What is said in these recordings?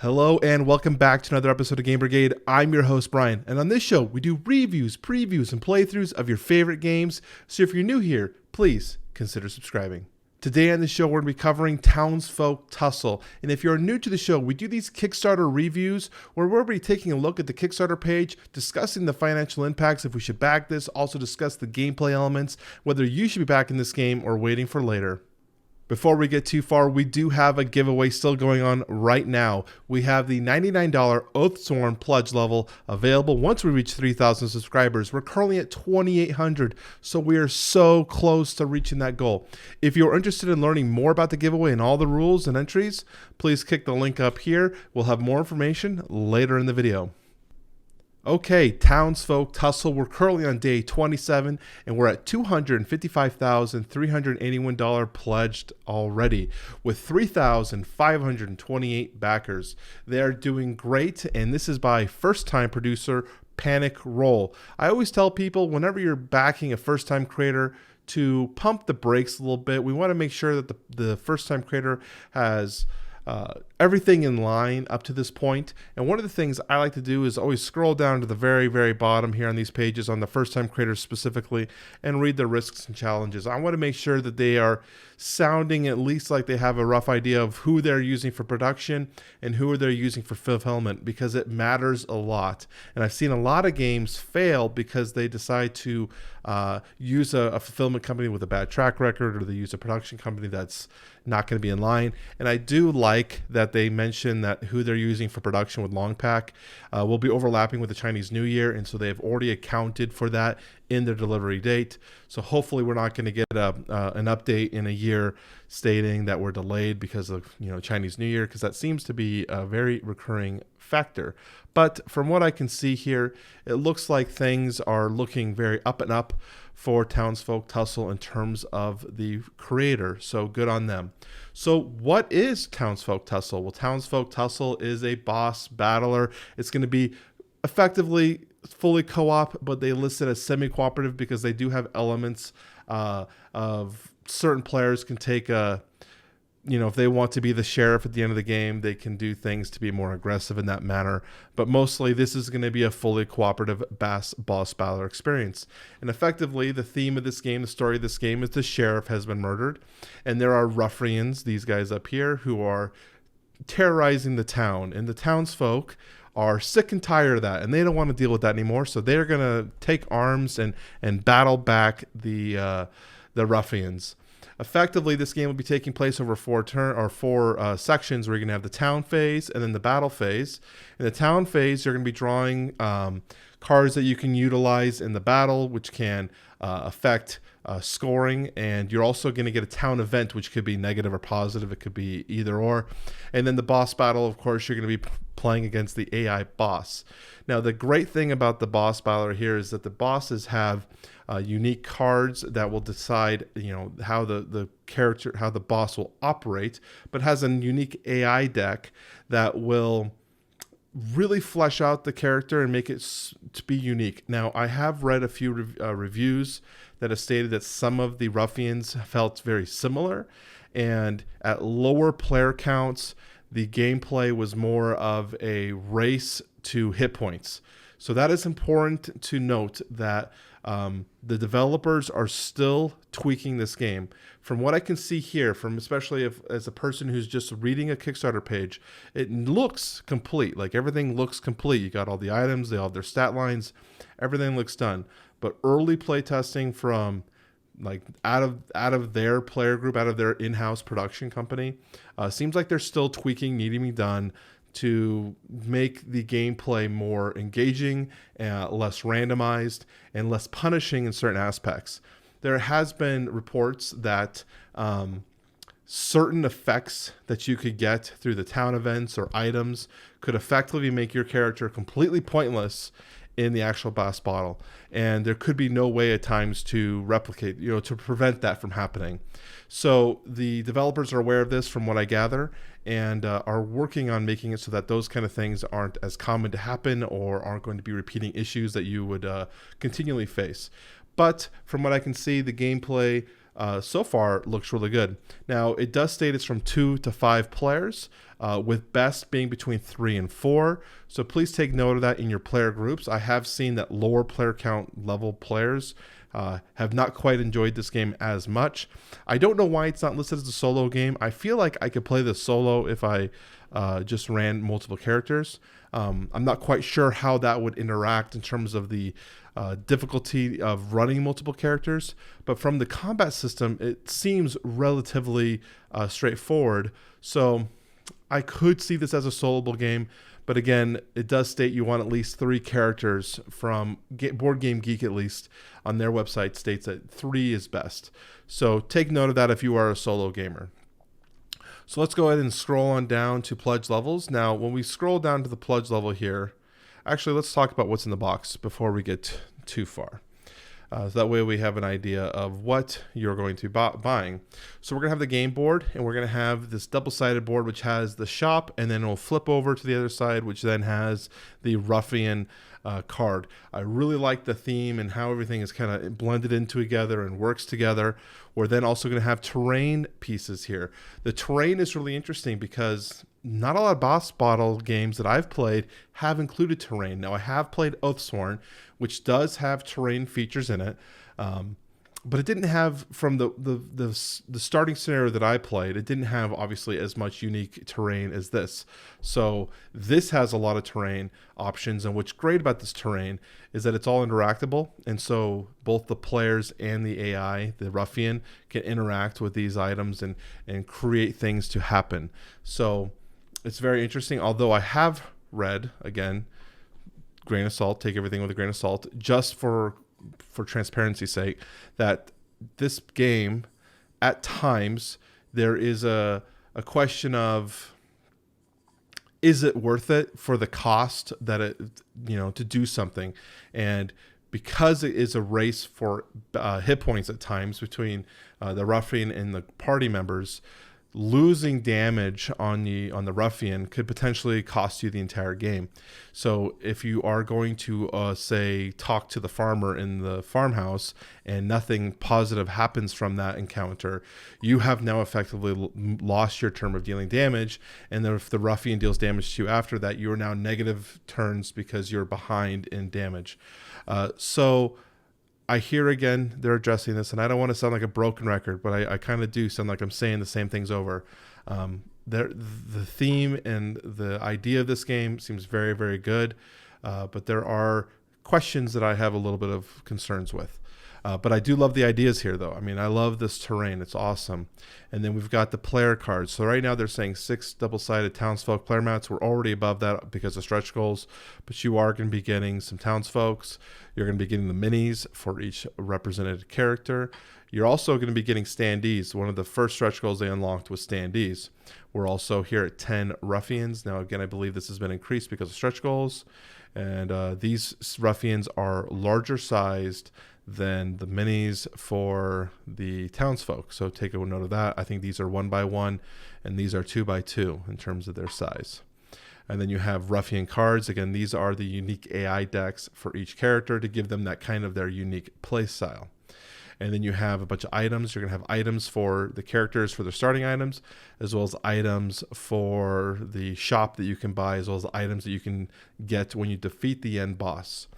Hello and welcome back to another episode of Game Brigade. I'm your host Brian, and on this show we do reviews, previews, and playthroughs of your favorite games. So if you're new here, please consider subscribing. Today on the show we're going to be covering Townsfolk Tussle, and if you're new to the show, we do these Kickstarter reviews where we'll be taking a look at the Kickstarter page, discussing the financial impacts if we should back this, also discuss the gameplay elements, whether you should be backing this game or waiting for later. Before we get too far, we do have a giveaway still going on right now. We have the $99 Oathsworn pledge level available once we reach 3,000 subscribers. We're currently at 2,800, so we are so close to reaching that goal. If you're interested in learning more about the giveaway and all the rules and entries, please click the link up here. We'll have more information later in the video. Okay, Townsfolk Tussle, we're currently on day 27, and we're at $255,381 pledged already, with 3,528 backers. They're doing great, and this is by first-time producer Panic Roll. I always tell people, whenever you're backing a first-time creator, to pump the brakes a little bit. We want to make sure that the first-time creator has everything in line up to this point. And one of the things I like to do is always scroll down to the very, very bottom here on these pages on the first time creators specifically and read the risks and challenges. I want to make sure that they are sounding at least like they have a rough idea of who they're using for production and who they're using for fulfillment, because it matters a lot. And I've seen a lot of games fail because they decide to use a fulfillment company with a bad track record, or they use a production company that's not going to be in line. And I do like that they mention that who they're using for production with Longpack will be overlapping with the Chinese New Year, and so they've already accounted for that in their delivery date. So hopefully we're not going to get an update in a year stating that we're delayed because of Chinese New Year, because that seems to be a very recurring factor. But from what I can see here, it looks like things are looking very up and up for Townsfolk Tussle in terms of the creator. So good on them. So what is Townsfolk Tussle? Well, Townsfolk Tussle is a boss battler. It's going to be effectively fully co-op, but they list it as semi-cooperative because they do have elements of certain players can take if they want to be the sheriff at the end of the game, they can do things to be more aggressive in that manner. But mostly this is going to be a fully cooperative boss battler experience. And effectively, the theme of this game, the story of this game, is the sheriff has been murdered. And there are ruffians, these guys up here, who are terrorizing the town. And the townsfolk are sick and tired of that, and they don't want to deal with that anymore. So they're going to take arms and battle back the ruffians. Effectively, this game will be taking place over four sections, where you're going to have the town phase and then the battle phase. In the town phase, you're going to be drawing cards that you can utilize in the battle, which can affect scoring, and you're also going to get a town event, which could be negative or positive. It could be either or. And then the boss battle, of course, you're going to be playing against the AI boss. Now, the great thing about the boss battler here is that the bosses have unique cards that will decide, how the boss will operate, but has a unique AI deck that will really flesh out the character and make it to be unique. Now, I have read a few reviews that have stated that some of the ruffians felt very similar, and at lower player counts, the gameplay was more of a race to hit points. So that is important to note, that the developers are still tweaking this game. From what I can see here, especially as a person who's just reading a Kickstarter page, it looks complete. Like, everything looks complete. You got all the items, they all have their stat lines, everything looks done. But early play testing from out of their player group, out of their in-house production company, seems like they're still tweaking, needing to be done to make the gameplay more engaging, less randomized, and less punishing in certain aspects. There has been reports that certain effects that you could get through the town events or items could effectively make your character completely pointless in the actual boss battle, and there could be no way at times to replicate, to prevent that from happening. So the developers are aware of this, from what I gather, and are working on making it so that those kind of things aren't as common to happen, or aren't going to be repeating issues that you would continually face. But from what I can see, the gameplay so far looks really good. Now, it does state it's from 2 to 5 players. with best being between 3 and 4. So please take note of that in your player groups. I have seen that lower player count level players have not quite enjoyed this game as much. I don't know why it's not listed as a solo game. I feel like I could play this solo if I just ran multiple characters. I'm not quite sure how that would interact in terms of the difficulty of running multiple characters, but from the combat system, it seems relatively straightforward. So I could see this as a soloable game, but again, it does state you want at least 3 characters. From Board Game Geek, at least on their website, states that 3 is best. So take note of that if you are a solo gamer. So let's go ahead and scroll on down to pledge levels. Now, when we scroll down to the pledge level here, actually, let's talk about what's in the box before we get too far. So that way we have an idea of what you're going to be buying. So we're going to have the game board, and we're going to have this double-sided board which has the shop, and then it'll flip over to the other side, which then has the Ruffian card. I really like the theme and how everything is kind of blended into together and works together. We're then also going to have terrain pieces here. The terrain is really interesting because not a lot of boss battle games that I've played have included terrain. Now, I have played Oathsworn, which does have terrain features in it, but it didn't have, from the starting scenario that I played, it didn't have obviously as much unique terrain as this. So this has a lot of terrain options, and what's great about this terrain is that it's all interactable, and so both the players and the AI, the Ruffian, can interact with these items and create things to happen. So it's very interesting, although I have read, again, grain of salt, take everything with a grain of salt, just for transparency's sake, that this game, at times, there is a question of, is it worth it for the cost that it, to do something? And because it is a race for hit points at times between the Ruffian and the party members, losing damage on the Ruffian could potentially cost you the entire game. So if you are going to say talk to the farmer in the farmhouse and nothing positive happens from that encounter, you have now effectively lost your turn of dealing damage, and then if the Ruffian deals damage to you after that, you are now negative turns because you're behind in damage. So I hear again they're addressing this, and I don't want to sound like a broken record, but I kind of do sound like I'm saying the same things over. The theme and the idea of this game seems very, very good, but there are questions that I have a little bit of concerns with. But I do love the ideas here, though. I mean, I love this terrain. It's awesome. And then we've got the player cards. So right now they're saying 6 double-sided Townsfolk player mats. We're already above that because of stretch goals, but you are going to be getting some Townsfolks. You're going to be getting the minis for each represented character. You're also going to be getting standees. One of the first stretch goals they unlocked was standees. We're also here at 10 Ruffians. Now, again, I believe this has been increased because of stretch goals. And these Ruffians are larger sized than the minis for the Townsfolk. So take a note of that. I think these are 1x1 and these are 2x2 in terms of their size. And then you have Ruffian cards. Again, these are the unique AI decks for each character to give them that kind of their unique play style. And then you have a bunch of items. You're going to have items for the characters for their starting items, as well as items for the shop that you can buy, as well as items that you can get when you defeat the end boss.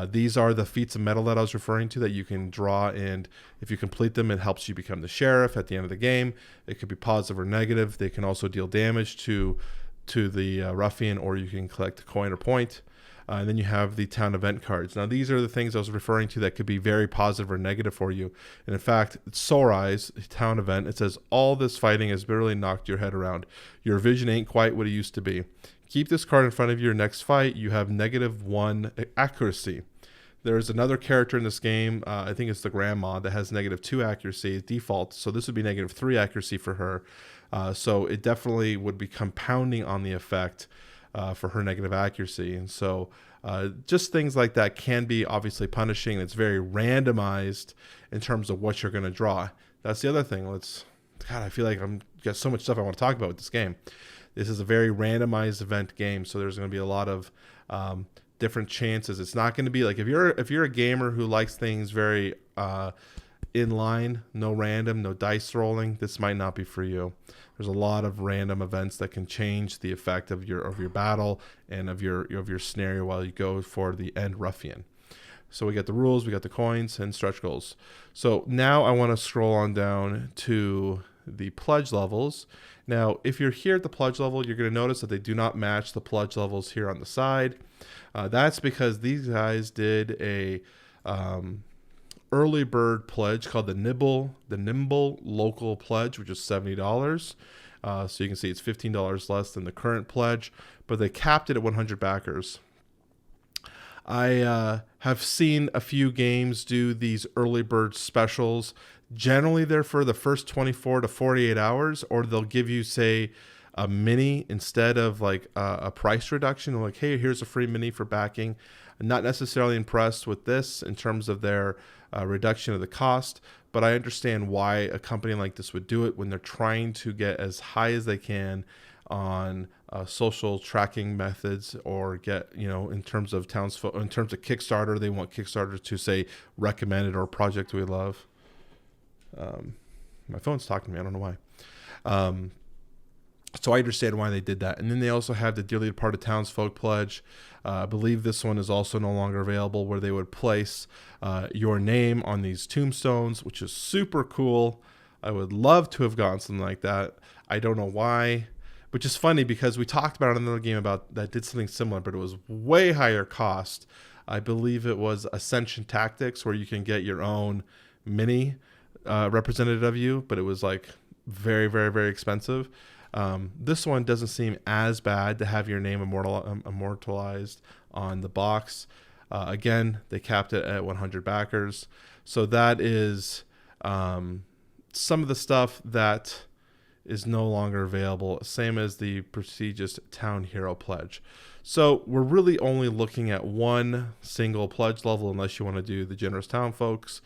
These are the feats of metal that I was referring to that you can draw, and if you complete them, it helps you become the sheriff at the end of the game. It could be positive or negative. They can also deal damage to the Ruffian, or you can collect a coin or point. And then you have the town event cards. Now, these are the things I was referring to that could be very positive or negative for you. And in fact, Sorai's town event, it says, all this fighting has barely knocked your head around. Your vision ain't quite what it used to be. Keep this card in front of your next fight. You have -1 accuracy. There's another character in this game, I think it's the grandma, that has -2 accuracy default. So this would be -3 accuracy for her. So it definitely would be compounding on the effect for her negative accuracy. And so just things like that can be obviously punishing. It's very randomized in terms of what you're going to draw. That's the other thing. God, I feel like I'm got so much stuff I want to talk about with this game. This is a very randomized event game, so there's going to be a lot of different chances. It's not going to be like if you're a gamer who likes things very inline, no random, no dice rolling, this might not be for you. There's a lot of random events that can change the effect of your battle and of your scenario while you go for the end ruffian. So we got the rules, we got the coins, and stretch goals. So now I want to scroll on down to the pledge levels. Now, if you're here at the pledge level, you're going to notice that they do not match the pledge levels here on the side. That's because these guys did a early bird pledge called the Nimble Local Pledge, which is $70. So you can see it's $15 less than the current pledge, but they capped it at 100 backers. I have seen a few games do these early bird specials. Generally, they're for the first 24 to 48 hours, or they'll give you, say, a mini instead of like a price reduction. Like, hey, here's a free mini for backing. I'm not necessarily impressed with this in terms of their reduction of the cost, but I understand why a company like this would do it when they're trying to get as high as they can on social tracking methods, or get, in terms of Townsfolk, in terms of Kickstarter, they want Kickstarter to say recommended or project we love. My phone's talking to me. I don't know why. So I understand why they did that. And then they also have the Dearly Departed Townsfolk Pledge. I believe this one is also no longer available, where they would place your name on these tombstones, which is super cool. I would love to have gotten something like that. I don't know why, which is funny because we talked about another game about that did something similar, but it was way higher cost. I believe it was Ascension Tactics, where you can get your own mini representative of you, but it was like very, very, very expensive. This one doesn't seem as bad to have your name immortalized on the box. Again, they capped it at 100 backers. So that is some of the stuff that is no longer available, same as the prestigious Town Hero Pledge. So we're really only looking at one single pledge level, unless you want to do the Generous Town Folks,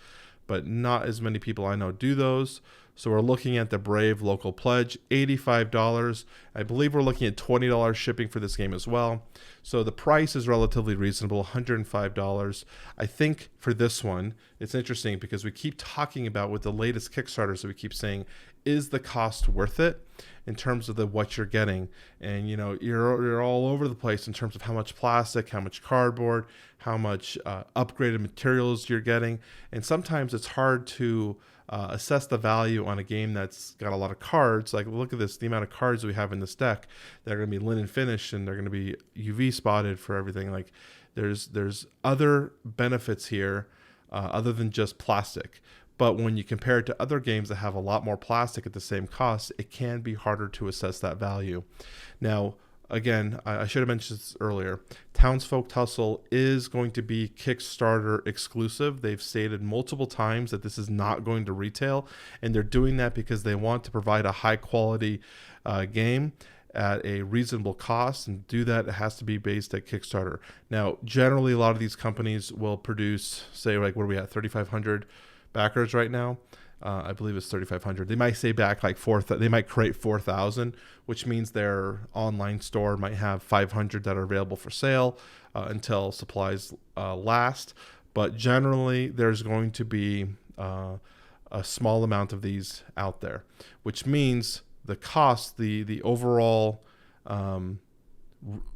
but not as many people I know do those. So we're looking at the Brave Local Pledge, $85. I believe we're looking at $20 shipping for this game as well. So the price is relatively reasonable, $105. I think for this one, it's interesting because we keep talking about with the latest Kickstarters that we keep saying, is the cost worth it in terms of what you're getting? And you're all over the place in terms of how much plastic, how much cardboard, how much upgraded materials you're getting. And sometimes it's hard to assess the value on a game that's got a lot of cards. Like, look at this, the amount of cards we have in this deck. They're going to be linen finished and they're going to be UV spotted for everything. Like, there's other benefits here other than just plastic. But when you compare it to other games that have a lot more plastic at the same cost, it can be harder to assess that value. Now, again, I should have mentioned this earlier. Townsfolk Tussle is going to be Kickstarter exclusive. They've stated multiple times that this is not going to retail, and they're doing that because they want to provide a high quality game at a reasonable cost, and do that, it has to be based at Kickstarter. Now, generally, a lot of these companies will produce, say, like, what are we at, 3,500 backers right now? I believe it's 3,500. They might say back like they might create 4,000, which means their online store might have 500 that are available for sale until supplies last. But generally, there's going to be a small amount of these out there, which means the cost, the overall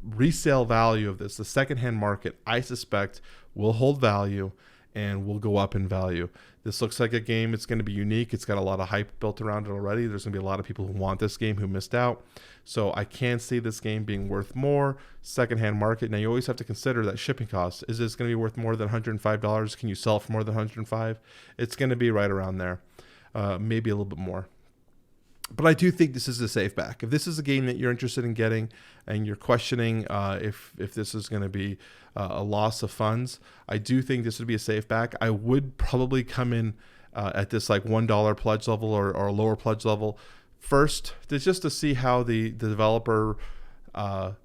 resale value of this, the secondhand market, I suspect will hold value and will go up in value. This looks like a game. It's going to be unique. It's got a lot of hype built around it already. There's going to be a lot of people who want this game who missed out. So I can see this game being worth more. Secondhand market. Now, you always have to consider that shipping cost. Is this going to be worth more than $105? Can you sell it for more than $105? It's going to be right around there. Maybe a little bit more. But I do think this is a safe back. If this is a game that you're interested in getting and you're questioning if this is going to be a loss of funds, I do think this would be a safe back. I would probably come in at this like $1 pledge level or a lower pledge level first, just to see how the developer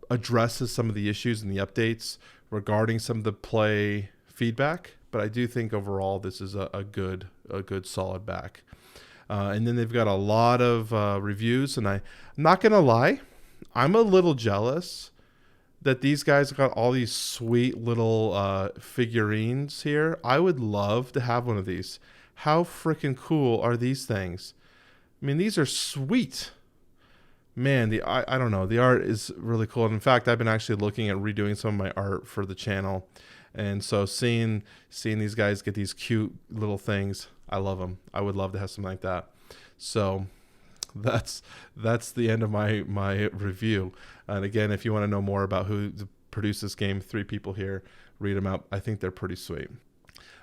addresses some of the issues and the updates regarding some of the play feedback. But I do think overall this is a good solid back. And then they've got a lot of reviews, and I'm not going to lie, I'm a little jealous that these guys got all these sweet little figurines here. I would love to have one of these. How freaking cool are these things? I mean, these are sweet. Man, I don't know. The art is really cool. And in fact, I've been actually looking at redoing some of my art for the channel. And so seeing these guys get these cute little things, I love them. I would love to have something like that. So that's the end of my review. And again, if you want to know more about who produced this game, 3 people here, read them out. I think they're pretty sweet.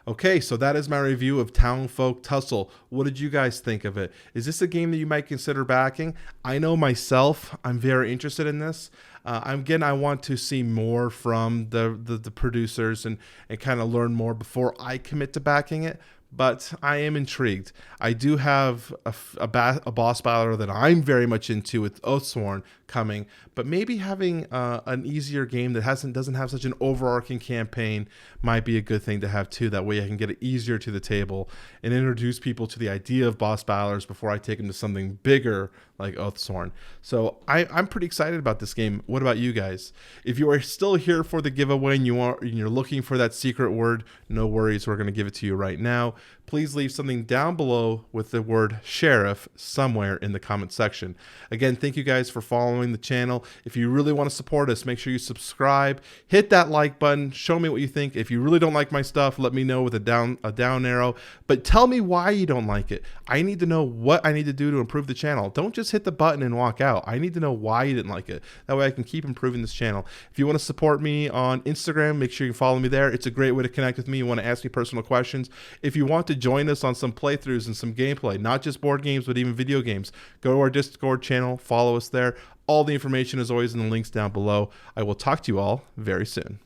Okay, so that is my review of Townsfolk Tussle. What did you guys think of it? Is this a game that you might consider backing? I know myself, I'm very interested in this. Again, I want to see more from the producers and kind of learn more before I commit to backing it. But I am intrigued. I do have a boss battler that I'm very much into with Oathsworn coming, but maybe having an easier game that doesn't have such an overarching campaign might be a good thing to have too. That way I can get it easier to the table and introduce people to the idea of boss battlers before I take them to something bigger like Oathsworn. So I'm pretty excited about this game. What about you guys? If you are still here for the giveaway and you're looking for that secret word, no worries, we're going to give it to you right now. Please leave something down below with the word sheriff somewhere in the comment section. Again, thank you guys for following the channel. If you really want to support us, make sure you subscribe, hit that like button, show me what you think. If you really don't like my stuff, let me know with a down arrow, but tell me why you don't like it. I need to know what I need to do to improve the channel. Don't just hit the button and walk out. I need to know why you didn't like it. That way I can keep improving this channel. If you want to support me on Instagram, make sure you follow me there. It's a great way to connect with me. You want to ask me personal questions. If you want to join us on some playthroughs and some gameplay, not just board games, but even video games, go to our Discord channel, follow us there. All the information is always in the links down below. I will talk to you all very soon.